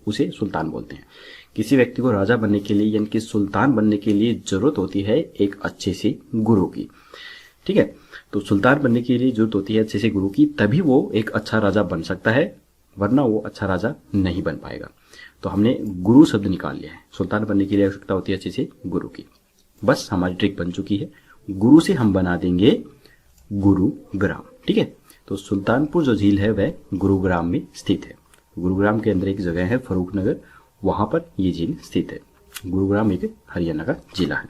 उसे सुल्तान बोलते हैं। किसी व्यक्ति को राजा बनने के लिए यानी कि सुल्तान बनने के लिए जरूरत होती है एक अच्छे से गुरु की। ठीक है, तो सुल्तान बनने के लिए जरूरत होती है अच्छे से गुरु की, तभी वो एक अच्छा राजा बन सकता है, वरना वो अच्छा राजा नहीं बन पाएगा। तो हमने गुरु शब्द निकाल लिया है। सुल्तान बनने के लिए आवश्यकता होती है अच्छे से गुरु की। बस हमारी ट्रिक बन चुकी है। गुरु से हम बना देंगे गुरुग्राम। ठीक है, तो सुल्तानपुर जो झील है वह गुरुग्राम में स्थित है। गुरुग्राम के अंदर एक जगह है फरूखनगर, वहां पर यह झील स्थित है। गुरुग्राम एक हरियाणा का जिला है।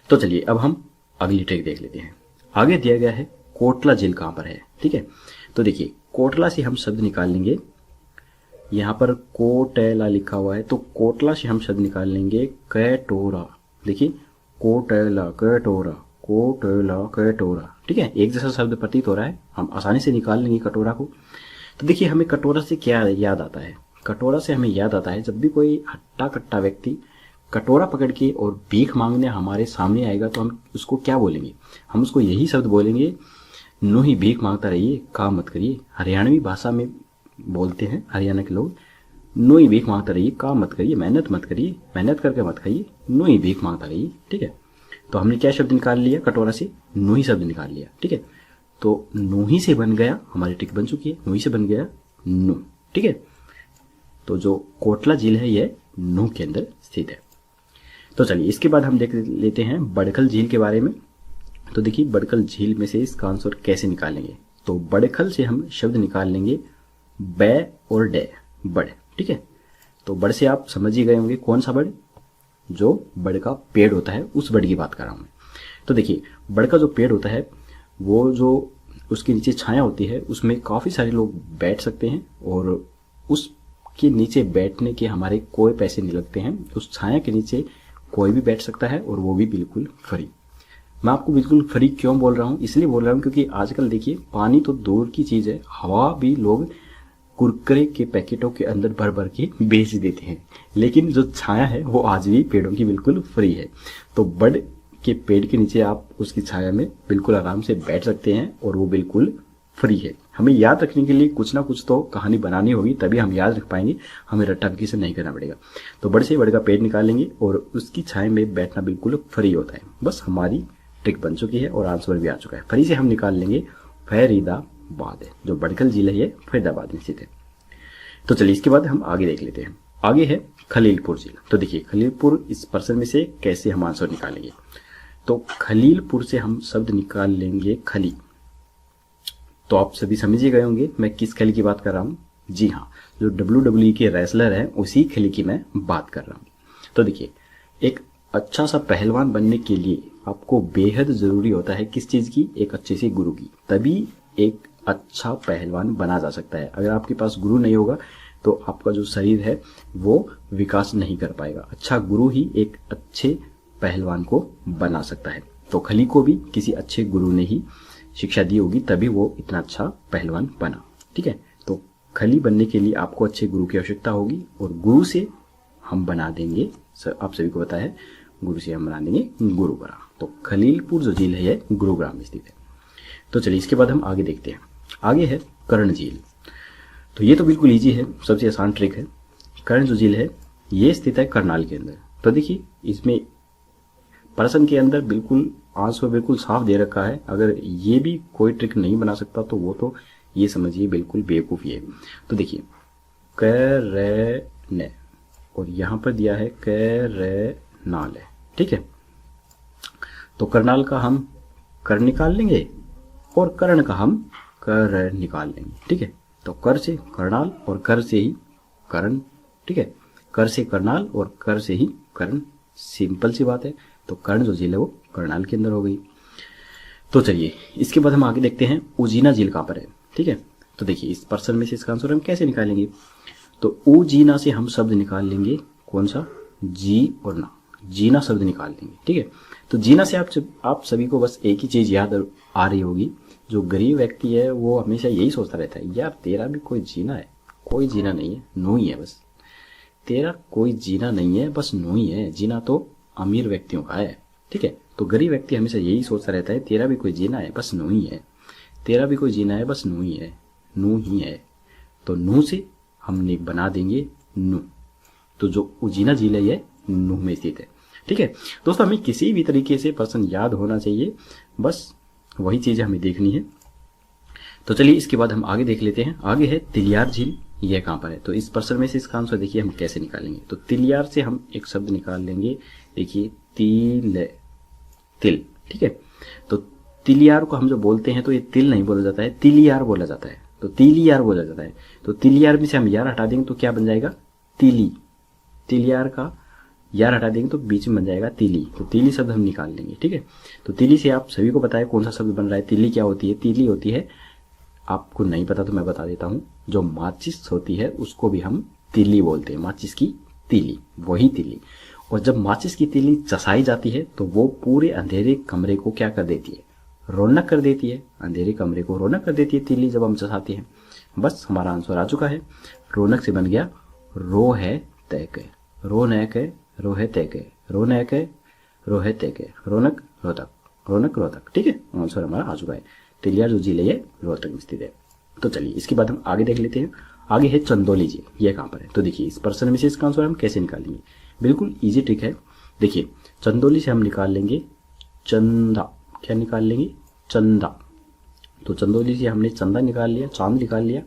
तो चलिए अब हम अगली ट्रिक देख लेते हैं। आगे दिया गया है कोटला झील कहां पर है। ठीक है, तो देखिए कोटला से हम शब्द निकाल लेंगे, यहाँ पर कोटेला लिखा हुआ है, तो कोटला से हम शब्द निकाल लेंगे कैटोरा। देखिए कोटेला कैटोरा, कोटेला कैटोरा। ठीक है, एक जैसा शब्द प्रतीत हो रहा है, हम आसानी से निकाल लेंगे कटोरा को। तो देखिए हमें कटोरा से क्या याद आता है? कटोरा से हमें याद आता है जब भी कोई हट्टा कट्टा व्यक्ति कटोरा पकड़ के और भीख मांगने हमारे सामने आएगा तो हम उसको क्या बोलेंगे? हम उसको यही शब्द बोलेंगे, नो ही भीख मांगता रहिए, काम मत करिए। हरियाणवी भाषा में बोलते हैं हरियाणा के लोग, नो ही भीख मांगता रहिए, काम मत करिए, मेहनत मत करिए, मेहनत करके मत खाइए, नो ही भीख मांगता रहिए। ठीक है, तो हमने क्या शब्द निकाल लिया? कटोरा से नो ही शब्द निकाल लिया। ठीक है, तो नो ही से बन गया, हमारी ट्रिक बन चुकी है, नो ही से बन गया नो। ठीक है, तो जो कोटला झील है यह नो के अंदर स्थित है। तो चलिए इसके बाद हम देख लेते हैं बड़खल झील के बारे में। तो देखिए बड़खल झील में से इसका आंसर कैसे निकालेंगे? तो बड़खल से हम शब्द निकाल लेंगे बै और डे, बड़। ठीक है, तो बड़ से आप समझ ही गए होंगे कौन सा बड़? जो बड़ का पेड़ होता है उस बड़ की बात कर रहा हूं मैं। तो देखिए बड़ का जो पेड़ होता है वो जो उसके नीचे छाया होती है उसमें काफी सारे लोग बैठ सकते हैं और उसके नीचे बैठने के हमारे कोई पैसे नहीं लगते हैं। उस छाया के नीचे कोई भी बैठ सकता है और वो भी बिल्कुल फ्री। मैं आपको बिल्कुल फ्री क्यों बोल रहा हूँ? इसलिए बोल रहा हूँ क्योंकि आजकल देखिए पानी तो दूर की चीज है, हवा भी लोग कुरकुरे के पैकेटों के अंदर भर भर के बेच देते हैं, लेकिन जो छाया है वो आज भी पेड़ों की बिल्कुल फ्री है। तो बड़ के पेड़ के नीचे आप उसकी छाया में बिल्कुल आराम से बैठ सकते हैं और वो बिल्कुल फ्री है। हमें याद रखने के लिए कुछ ना कुछ तो कहानी बनानी होगी, तभी हम याद रख पाएंगे, हमें रट्टा से नहीं करना पड़ेगा। तो बड़ से बड़ का पेड़ निकाल लेंगे और उसकी छाया में बैठना बिल्कुल फ्री होता है। बस हमारी ट्रिक बन चुकी है और आंसर भी आ चुका है। फ्री से हम निकाल लेंगे फरीदाबाद है, जो बड़खल जिला है फरीदाबाद में स्थित है। तो चलिए इसके बाद हम आगे देख लेते हैं। आगे है खलीलपुर झील। तो देखिए खलीलपुर इस पर्सन में से कैसे हम आंसर निकालेंगे? तो खलीलपुर से हम शब्द निकाल लेंगे खली। तो आप सभी समझ ही गए होंगे मैं किस खली की बात कर रहा हूं। जी हाँ, जो WWE के रेसलर हैं उसी खली की मैं बात कर रहा हूं। तो देखिए एक अच्छा सा पहलवान बनने के लिए आपको बेहद जरूरी होता है किस चीज की? एक अच्छे से गुरु की, तभी एक अच्छा पहलवान बना जा सकता है। अगर आपके पास गुरु नहीं होगा तो आपका जो शरीर है वो विकास नहीं कर पाएगा। अच्छा गुरु ही एक अच्छे पहलवान को बना सकता है। तो खली को भी किसी अच्छे गुरु ने ही शिक्षा दी होगी, तभी वो इतना अच्छा पहलवान बना। ठीक है, तो खली बनने के लिए आपको अच्छे गुरु की आवश्यकता होगी और गुरु से हम बना देंगे, आप सभी को पता है, गुरु से हम बना देंगे गुरुग्राम। तो खलीलपुर जो झील है यह गुरुग्राम में स्थित है। तो चलिए इसके बाद हम आगे देखते हैं। आगे है कर्ण झील। तो ये तो बिल्कुल इजी है, सबसे आसान ट्रिक है। कर्ण जो झील है ये स्थित है करनाल के अंदर। तो देखिए इसमें प्रश्न के अंदर बिल्कुल आंसर बिल्कुल साफ दे रखा है। अगर ये भी कोई ट्रिक नहीं बना सकता तो वो तो ये समझिए बिल्कुल बेवकूफ़ी है। तो देखिए करने और यहाँ पर दिया है करनाल है। ठीक है, तो करनाल का हम कर निकाल लेंगे और कर्ण का हम कर निकाल लेंगे। ठीक है, तो कर से करनाल और कर से ही कर्ण। ठीक है, कर से करनाल और कर से ही कर्ण, सिंपल सी बात है। तो कर्ण जो झील है वो करनाल के अंदर हो गई। तो चलिए इसके बाद हम आगे देखते हैं उजीना झील कहाँ पर है। ठीक है, तो देखिए इस पर्सन में से इसका आंसर हम कैसे निकालेंगे? तो उजीना से हम शब्द निकाल लेंगे, कौन सा? जी और ना, जीना शब्द निकाल देंगे। ठीक है, तो जीना से आप सभी को बस एक ही चीज याद आ रही होगी, जो गरीब व्यक्ति है वो हमेशा यही सोचता रहता है, यार तेरा भी कोई जीना है। कोई जीना नहीं है, नो ही है बस। तेरा कोई जीना नहीं है, बस नो ही है। जीना तो अमीर व्यक्तियों का है। ठीक है, तो गरीब व्यक्ति हमेशा यही सोचता रहता है, तेरा भी कोई जीना है बस नो ही है, तेरा भी कोई जीना है बस नो ही है, नो ही है। तो नो से हम बना देंगे नूह। तो जो उजीना झील है ये नूह में स्थित है। ठीक है दोस्तों, हमें किसी भी तरीके से पर्सन याद होना चाहिए, बस वही चीज़ें हमें देखनी है। तो चलिए इसके बाद हम आगे देख लेते हैं। आगे है तिलियार झील, यह कहाँ पर है? तो इस पर्सन में से इसका आंसर देखिए हम कैसे निकालेंगे। तो तिलियार से हम एक शब्द निकाल लेंगे, देखिए तिल। ठीक है, तो तिलियार को हम जो बोलते हैं तो ये तिल नहीं बोला जाता है, तिलियार बोला जाता है। तो तिलियार बोला जाता है। तो तिलियार में से हम यार हटा देंगे तो क्या बन जाएगा? तिली। तिलियार का यार हटा देंगे तो बीच में बन जाएगा तिली। तो तिली शब्द हम निकाल लेंगे। ठीक है, तो तिली से आप सभी को पता है कौन सा शब्द बन रहा है। तिली क्या होती है? तिली होती है, आपको नहीं पता तो मैं बता देता हूं, जो माचिस होती है उसको भी हम तिली बोलते हैं, माचिस की तिली, वही तिली। और जब माचिस की तिली चसाई जाती है तो वो पूरे अंधेरे कमरे को क्या कर देती है? रौनक कर देती है। अंधेरे कमरे को रौनक कर देती है तिली जब हम चसाते हैं। बस हमारा आंसर आ चुका है। रौनक से बन गया रो है तय के, रो नैक है, रो है तय के, रो नैक है, रो है तय के, रौनक रोहतक, रौनक रोहतक। ठीक है, आंसर हमारा आ चुका है। तिलियार जो झील है ये रोहतक में स्थित है। तो चलिए इसके बाद हम आगे देख लेते हैं। आगे है चंदौली झील, ये कहाँ पर है? तो देखिए इस पर्सन में से इसका आंसर हम कैसे निकालेंगे? बिल्कुल इजी ट्रिक है। देखिए चंदौली से हम निकाल लेंगे चंदा। क्या निकाल लेंगे? चंदा। तो चंदौली से हमने चंदा निकाल लिया, चांद निकाल लिया।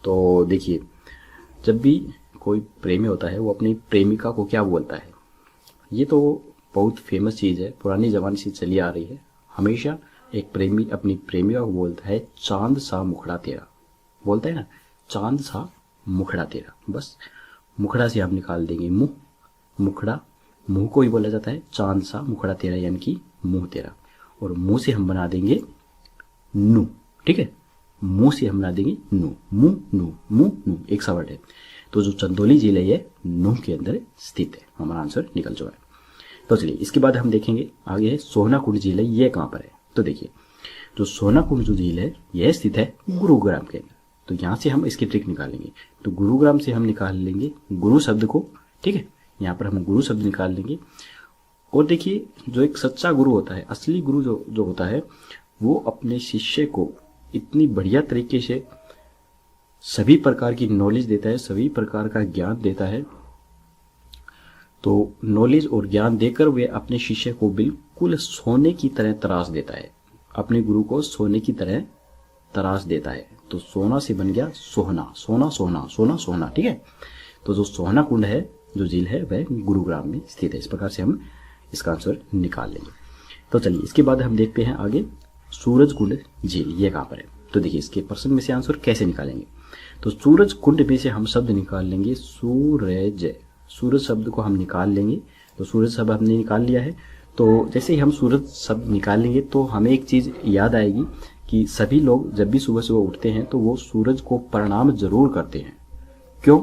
तो देखिए जब भी कोई प्रेमी होता है वो अपनी प्रेमिका को क्या बोलता है? ये तो बहुत फेमस चीज़ है, पुरानी जमाने से चली आ रही है। हमेशा एक प्रेमी अपनी प्रेमिका को बोलता है चांद सा मुखड़ा तेरा, बोलता है ना, चांद सा मुखड़ा तेरा। बस मुखड़ा से हम निकाल देंगे मुंह, मुखड़ा, मुंह को ही बोला जाता है चांद सा मुखड़ा तेरा, यानी कि मुंह तेरा। और मुंह से हम बना देंगे नू। ठीक है, मुंह से हम बना देंगे नू, मुंह नू, मुंह नू, एक सा वर्ड है। तो जो चंदौली झील है ये नूह के अंदर स्थित है। हमारा आंसर निकल चुका है। तो चलिए इसके बाद हम देखेंगे आगे है सोहना कुंड झील है, ये कहाँ पर है? तो देखिए जो सोहना कुंड जो झील है यह स्थित है गुरुग्राम के अंदर। तो यहाँ से हम इसकी ट्रिक निकालेंगे। तो गुरुग्राम से हम निकाल लेंगे गुरु शब्द को। ठीक है, यहाँ पर हम गुरु शब्द निकाल लेंगे। और देखिए जो एक सच्चा गुरु होता है, असली गुरु जो होता है, वो अपने शिष्य को इतनी बढ़िया तरीके से सभी प्रकार की नॉलेज देता है, सभी प्रकार का ज्ञान देता है। तो नॉलेज और ज्ञान देकर वे अपने शिष्य को बिल्कुल सोने की तरह तराश देता है, अपने गुरु को सोने की तरह तराश देता है। तो सोना से बन गया सोहना, सोना सोना, सोना सोना। ठीक है, तो जो सोहना कुंड है, जो झील है, वह गुरुग्राम में स्थित है। इस प्रकार से हम इसका आंसर निकाल लेंगे। तो चलिए इसके बाद हम देखते हैं आगे सूरज कुंड झील, ये कहाँ पर है? तो देखिए इसके प्रश्न में से आंसर कैसे निकालेंगे। तो सूरज कुंड में से हम शब्द निकाल लेंगे सूरज। सूरज शब्द को हम निकाल लेंगे। तो सूरज शब्द हमने निकाल लिया है। तो जैसे ही हम सूरज शब्द निकालेंगे तो हमें एक चीज़ याद आएगी कि सभी लोग जब भी सुबह सुबह उठते हैं तो वो सूरज को प्रणाम जरूर करते हैं। क्यों?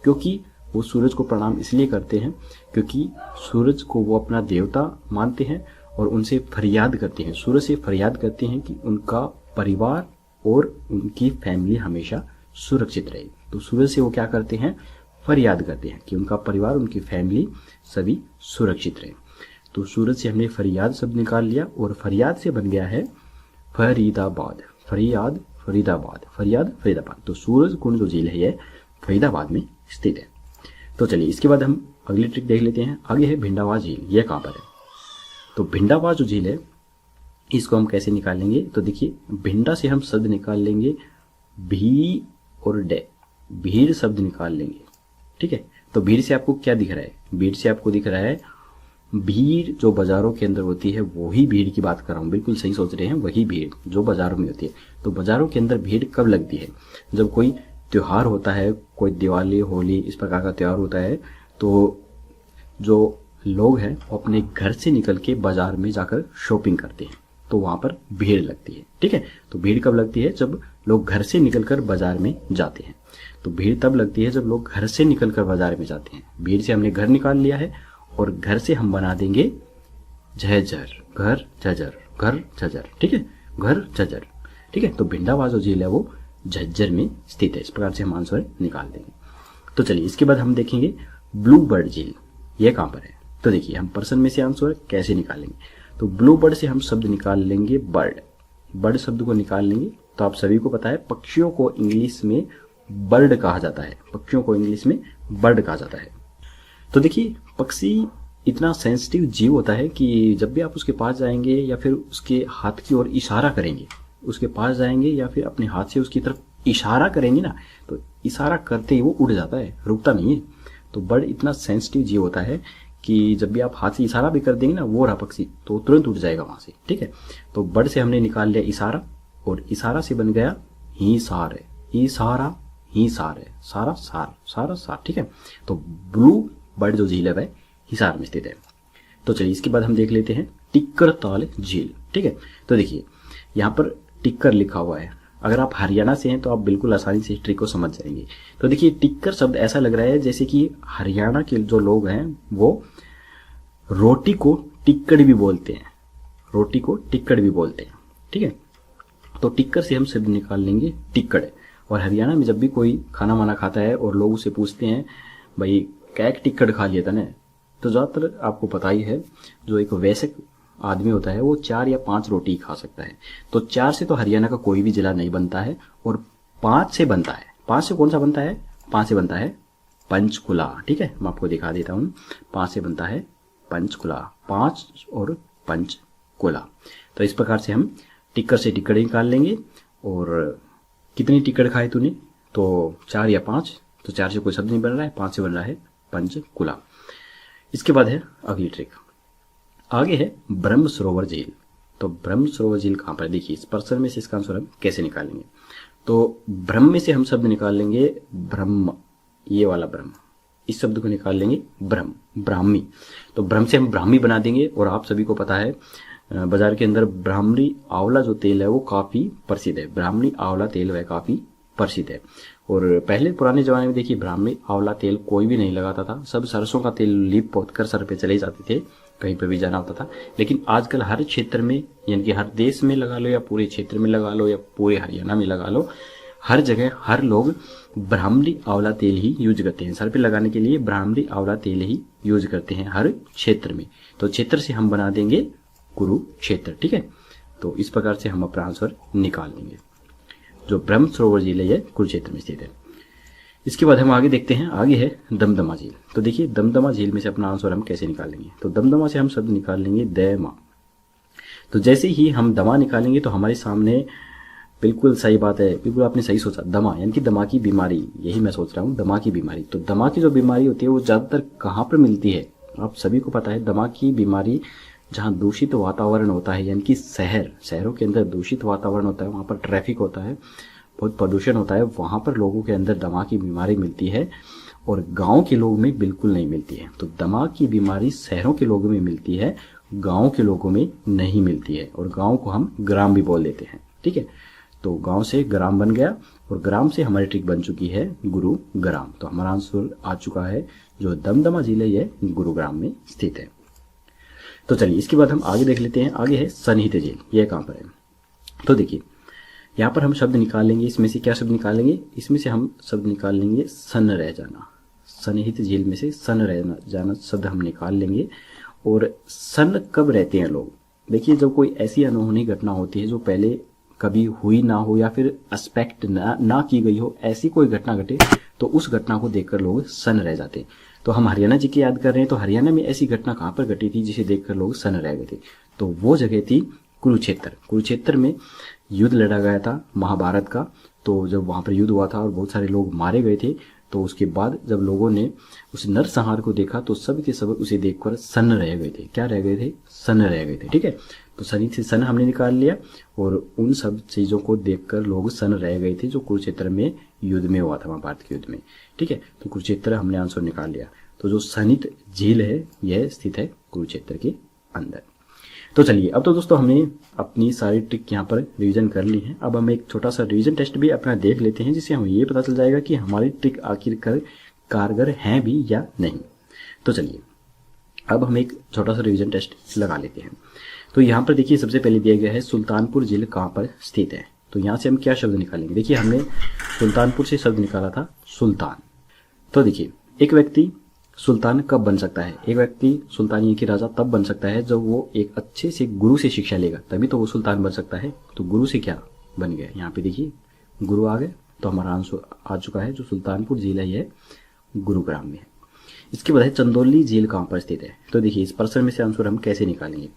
क्योंकि वो सूरज को प्रणाम इसलिए करते हैं क्योंकि सूरज को वो अपना देवता मानते हैं और उनसे फरियाद करते हैं, सूरज से फरियाद करते हैं कि उनका परिवार और उनकी फैमिली हमेशा सुरक्षित रहे। तो सूरज से वो क्या करते हैं? फरियाद करते हैं कि उनका परिवार, उनकी फैमिली सभी सुरक्षित रहे। तो सूरज से हमने फरियाद शब्द निकाल लिया और फरियाद से बन गया है फरीदाबाद। फरियाद फरीदाबाद, फरियाद फरीदाबाद। तो सूरज कुंड जो झील है ये फरीदाबाद में स्थित है। तो चलिए इसके बाद हम अगली ट्रिक देख लेते हैं। आगे है भिंडावा झील, ये कहाँ पर है? तो भिंडावा जो झील है इसको हम कैसे निकालेंगे? तो देखिए भिंडा से हम शब्द निकाल लेंगे भी और डे, भीड़ शब्द निकाल लेंगे। ठीक है, तो भीड़ से आपको क्या दिख रहा है? भीड़ से आपको दिख रहा है भीड़ जो बाजारों के अंदर होती है, वही भीड़ की बात कर रहा हूँ। बिल्कुल सही सोच रहे हैं, वही भीड़ जो बाजारों में होती है। तो बाजारों के अंदर भीड़ कब लगती है? जब कोई त्योहार होता है, कोई दिवाली, होली, इस प्रकार का त्योहार होता है, तो जो लोग हैं वो अपने घर से निकल के बाजार में जाकर शॉपिंग करते हैं, तो वहाँ पर भीड़ लगती है। ठीक है, तो भीड़ कब लगती है? जब लोग घर से निकलकर बाजार में जाते हैं। तो भीड़ तब लगती है जब लोग घर से निकलकर बाजार में जाते हैं। भीड़ से हमने घर निकाल लिया है और घर से हम बना देंगे झज्जर, घर झज्जर, घर झज्जर। ठीक है, घर झज्जर। ठीक है, तो भिंडावा जो झील है वो झज्जर में स्थित है। इस प्रकार से हम आंसर निकाल देंगे। तो चलिए इसके बाद हम देखेंगे ब्लू बर्ड झील, ये कहाँ पर है? तो देखिए हम पर्सन में से आंसर कैसे निकालेंगे। तो ब्लू बर्ड से हम शब्द निकाल लेंगे बर्ड। बर्ड शब्द को निकाल लेंगे। तो आप सभी को पता है पक्षियों को इंग्लिश में बर्ड कहा जाता है, पक्षियों को इंग्लिश में बर्ड कहा जाता है। तो देखिए पक्षी इतना सेंसिटिव जीव होता है कि जब भी आप उसके पास जाएंगे या फिर उसके हाथ की ओर इशारा करेंगे, उसके पास जाएंगे या फिर अपने हाथ से उसकी तरफ इशारा करेंगे ना, तो इशारा करते ही वो उड़ जाता है, रुकता नहीं है। तो बर्ड इतना सेंसिटिव जीव होता है कि जब भी आप हाथ से इशारा भी कर देंगे ना, वो रहा पक्षी, तो तुरंत उड़ जाएगा वहां से। ठीक है, तो बर्ड से हमने निकाल लिया इशारा, और इशारा से बन गया ही सार है, इशारा ही सार है, सारा सार, सारा सार। ठीक है, तो ब्लू बर्ड जो झील है वह हिसार में स्थित है। तो चलिए इसके बाद हम देख लेते हैं टिक्कर ताल झील। ठीक है, तो देखिए यहाँ पर टिक्कर लिखा हुआ है। अगर आप हरियाणा से हैं तो आप बिल्कुल आसानी से इस ट्रिक को समझ जाएंगे। तो देखिए टिक्कर शब्द ऐसा लग रहा है जैसे कि हरियाणा के जो लोग हैं वो रोटी को टिक्कड़ भी बोलते हैं, रोटी को टिक्कड़ भी बोलते हैं। ठीक है, तो टिक्कर से हम शब्द निकाल लेंगे टिक्कड़। और हरियाणा में जब भी कोई खाना वाना खाता है और लोग उसे पूछते हैं भाई क्या एक टिक्कड़ खा लिया था ना, तो ज़्यादातर आपको पता ही है जो एक वयस्क आदमी होता है वो 4 या 5 रोटी खा सकता है। तो 4 से तो हरियाणा का कोई भी जिला नहीं बनता है, और 5 से बनता है। 5 से कौन सा बनता है? 5 से बनता है पंचकुला। ठीक है, मैं आपको दिखा देता हूँ। 5 से बनता है पंचकुला, 5 और पंचकुला। तो इस प्रकार से हम टिक्कर से टिक्कड़ निकाल लेंगे। और कितनी टिक्कड़ खाए तूने? तो 4 या 5। तो 4 से कोई शब्द नहीं बन रहा है, 5 से बन रहा है पंचकुला। इसके बाद है अगली ट्रिक, आगे है ब्रह्म सरोवर झील। तो ब्रह्म सरोवर झील कहाँ पर? देखिए इस पर्सन में से इसका आंसर हम कैसे निकालेंगे। तो ब्रह्म में से हम शब्द निकाल लेंगे ब्रह्म, ये वाला ब्रह्म, इस शब्द को निकाल लेंगे ब्रह्म, ब्राह्मी। तो ब्रह्म से हम ब्राह्मी बना देंगे। और आप सभी को पता है बाजार के अंदर ब्राह्मणी आंवला जो तेल है वो काफी प्रसिद्ध है, ब्राह्मणी आंवला तेल वह काफी प्रसिद्ध है। और पहले पुराने जमाने में देखिए ब्राह्मणी आंवला तेल कोई भी नहीं लगाता था, सब सरसों का तेल लीप पोत कर सर पे चले जाते थे, कहीं पर भी जाना होता था। लेकिन आजकल हर क्षेत्र में, यानी कि हर देश में लगा लो या पूरे क्षेत्र में लगा लो या पूरे हरियाणा में लगा लो, हर जगह हर लोग ब्राह्मणी आंवला तेल ही यूज करते हैं। सर पे लगाने के लिए ब्राह्मणी आंवला तेल ही यूज करते हैं हर क्षेत्र में। तो क्षेत्र से हम बना देंगे कुरुक्षेत्र। ठीक है, तो इस प्रकार से हम अपना आंसर निकाल लेंगे। जो ब्रह्म सरोवर झील है कुरुक्षेत्र में स्थित है। इसके बाद हम आगे देखते हैं, आगे है दमदमा झील। तो देखिए दमदमा झील में से अपना आंसर हम कैसे निकालेंगे। तो दमदमा से हम शब्द निकाल लेंगे दमा। तो जैसे ही हम दमा निकालेंगे तो हमारे सामने, बिल्कुल सही बात है, बिल्कुल आपने सही सोचा, दमा यानी कि दमा की बीमारी, यही मैं सोच रहा हूँ, दमा की बीमारी। तो दमा की जो बीमारी होती है वो ज्यादातर कहाँ पर मिलती है? आप सभी को पता है दमा की बीमारी जहाँ दूषित वातावरण होता है, यानी कि शहरों के अंदर दूषित वातावरण होता है, वहाँ पर ट्रैफिक होता है, बहुत प्रदूषण होता है, वहाँ पर लोगों के अंदर दमा की बीमारी मिलती है और गांव के लोगों में बिल्कुल नहीं मिलती है। तो दमा की बीमारी शहरों के लोगों में मिलती है, गांव के लोगों में नहीं मिलती है। और गांव को हम ग्राम भी बोल देते हैं। ठीक है, तो गांव से ग्राम बन गया और ग्राम से हमारी ट्रिक बन चुकी है गुरुग्राम। तो हमारा आंसर आ चुका है, जो दमदमा झील है यह गुरुग्राम में स्थित है। तो चलिए इसके बाद हम आगे देख लेते हैं, आगे है सन्निहित झील। यह कहाँ पर है? तो देखिए यहाँ पर हम शब्द निकाल लेंगे। इसमें से क्या शब्द निकालेंगे? इसमें से हम शब्द निकाल लेंगे सन रह जाना। सन्निहित झील में से सन रह जाना शब्द हम निकाल लेंगे। और सन कब रहते हैं लोग? देखिए जब कोई ऐसी अनहोनी घटना होती है जो पहले कभी हुई ना हो या फिर एक्सपेक्ट ना की गई हो, ऐसी कोई घटना घटे तो उस घटना को देखकर लोग सन रह जाते हैं। तो हम हरियाणा जी की याद कर रहे हैं, तो हरियाणा में ऐसी घटना कहाँ पर घटी थी जिसे देखकर लोग सन रह गए थे? तो वो जगह थी कुरुक्षेत्र। कुरुक्षेत्र में युद्ध लड़ा गया था महाभारत का। तो जब वहां पर युद्ध हुआ था और बहुत सारे लोग मारे गए थे, तो उसके बाद जब लोगों ने उस नरसंहार को देखा तो सब के सब उसे देखकर सन्न रह गए थे। क्या रह गए थे? सन्न रह गए थे। ठीक है, तो सनी से सन हमने निकाल लिया और उन सब चीजों को देखकर लोग सन रह गए थे जो कुरुक्षेत्र में युद्ध में हुआ था, महाभारत के युद्ध में। ठीक है, तो कुरुक्षेत्र हमने आंसर निकाल लिया। तो जो सन्निहित झील है यह स्थित है कुरुक्षेत्र के अंदर। तो चलिए अब तो दोस्तों हमने अपनी सारी ट्रिक यहाँ पर रिवीजन कर ली है। अब हम एक छोटा सा रिवीजन टेस्ट भी अपना देख लेते हैं, जिससे हमें ये पता चल जाएगा कि हमारी ट्रिक आखिरकार कारगर है भी या नहीं। तो चलिए अब हम एक छोटा सा रिवीजन टेस्ट लगा लेते हैं। तो यहाँ पर देखिए सबसे पहले दिया गया है सुल्तानपुर झील कहाँ पर स्थित है। तो यहाँ से हम क्या शब्द निकालेंगे? देखिए हमने सुल्तानपुर से शब्द निकाला था सुल्तान। तो देखिए एक व्यक्ति सुल्तान कब बन सकता है? एक व्यक्ति सुल्तान यानी कि राजा तब बन सकता है जब वो एक अच्छे से गुरु से शिक्षा लेगा, तभी तो वो सुल्तान बन सकता है। तो गुरु से क्या बन गया? यहाँ पे देखिए गुरु आ गए, तो हमारा आंसर आ चुका है, जो सुल्तानपुर झील है यह गुरुग्राम में है। इसके बाद है चंदौली झील कहाँ पर स्थित है। तो देखिए इस प्रश्न में से आंसर हम कैसे निकालेंगे।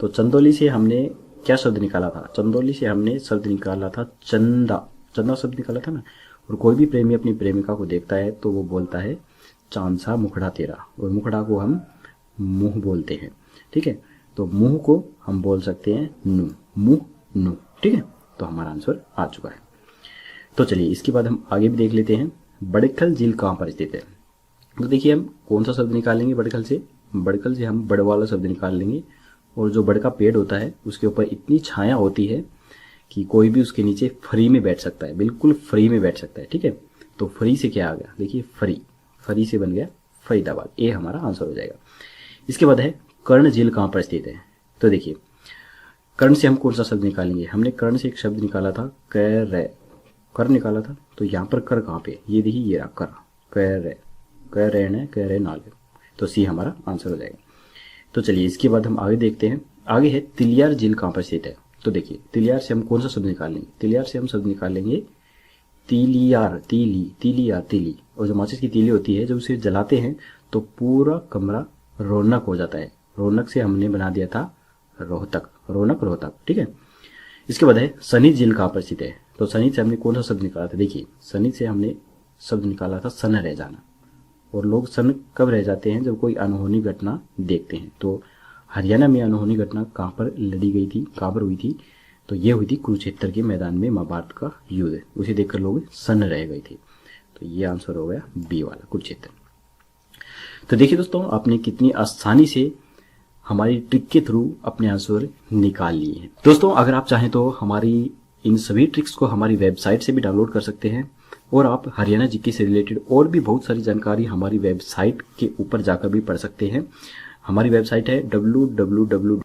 तो चंदौली से हमने क्या शब्द निकाला था, चंदौली से हमने शब्द निकाला था चंदा, चंदा शब्द निकाला था ना। और कोई भी प्रेमी अपनी प्रेमिका को देखता है तो वो बोलता है चांद सा मुखड़ा तेरा, और मुखड़ा को हम मुंह बोलते हैं, ठीक है। तो मुंह को हम बोल सकते हैं नू, मुंह नू, ठीक है। तो हमारा आंसर आ चुका है। तो चलिए इसके बाद हम आगे भी देख लेते हैं, बड़खल झील कहाँ पर स्थित है। तो देखिए हम कौन सा शब्द निकालेंगे बड़खल से, बड़खल से हम बड़ वाला शब्द निकाल लेंगे। और जो बड़ का पेड़ होता है उसके ऊपर इतनी छाया होती है कि कोई भी उसके नीचे फ्री में बैठ सकता है, बिल्कुल फ्री में बैठ सकता है, ठीक है। तो फ्री से क्या आ गया, देखिए फ्री, फ्री से बन गया फरीदाबाद, ये हमारा आंसर हो जाएगा। इसके बाद है कर्ण झील कहाँ पर स्थित है। तो देखिए कर्ण से हम कौन सा शब्द निकालेंगे, हमने कर्ण से एक शब्द निकाला था कर निकाला था। तो यहाँ पर कर कहाँ पे, ये देखिए ये रहा कर, कह रहे नाले, तो सी हमारा आंसर हो जाएगा। तो चलिए इसके बाद हम आगे देखते हैं, आगे है तिलियार झील कहाँ पर स्थित है। तो देखिए तिलियार से हम कौन सा शब्द निकाल लेंगे, तिलियार से हम शब्द निकाल लेंगे तीलियार, तीली। और जो माचिस की तीली होती है जब उसे जलाते हैं तो पूरा कमरा रौनक हो जाता है। रौनक से हमने बना दिया था रोहतक, रौनक रोहतक, ठीक है। इसके बाद है सनी झील कहाँ पर स्थित है। तो सनी से हमने कौन सा शब्द निकाला था, देखिए सनी से हमने शब्द निकाला था सन रह जाना। और लोग सन कब रह जाते हैं, जब कोई अनहोनी घटना देखते हैं। तो हरियाणा में अनहोनी घटना कहाँ पर लड़ी गई थी, कहाँ पर हुई थी, तो ये हुई थी कुरुक्षेत्र के मैदान में महाभारत का युद्ध, उसे देखकर लोग सन्न रह गए थे। तो ये आंसर हो गया बी वाला, कुरुक्षेत्र। तो देखिए दोस्तों आपने कितनी आसानी से हमारी ट्रिक के थ्रू अपने आंसर निकाल लिए हैं। दोस्तों अगर आप चाहें तो हमारी इन सभी ट्रिक्स को हमारी वेबसाइट से भी डाउनलोड कर सकते हैं, और आप हरियाणा जीके से रिलेटेड और भी बहुत सारी जानकारी हमारी वेबसाइट के ऊपर जाकर भी पढ़ सकते हैं। हमारी वेबसाइट है www.hriyanajk.in।